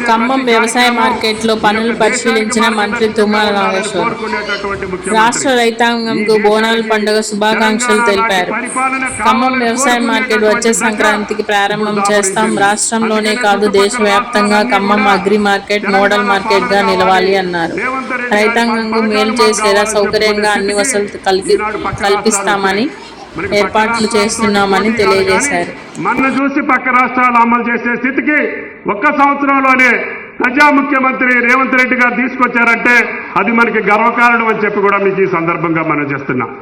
ఖమ్మం వ్యవసాయ మార్కెట్లో పనులు పరిశీలించిన మంత్రి తుమ్మల నాగేశ్వర్ రాష్ట్ర రైతాంగంకు బోనాల పండుగ శుభాకాంక్షలు తెలిపారు. ఖమ్మం వ్యవసాయ మార్కెట్ వచ్చే సంక్రాంతికి ప్రారంభం చేస్తాం. రాష్ట్రంలోనే కాదు దేశవ్యాప్తంగా Khammam agri market model market గా నిలవాలి అన్నారు. రైతాంగంకు మేలు చేసేలా సౌకర్యంగా అన్ని వసతులు కల్పిస్తామని ఏర్పాట్లు చేస్తున్నామని తెలియజేశారు. మన చూసి పక్క రాష్ట్రాలు అమలు చేసే స్థితికి ఒక్క సంవత్సరంలోనే ప్రజా ముఖ్యమంత్రి రేవంత్ రెడ్డి గారు తీసుకొచ్చారంటే అది మనకి గర్వకారణం అని చెప్పి కూడా మీకు ఈ సందర్భంగా మనం చేస్తున్నాం.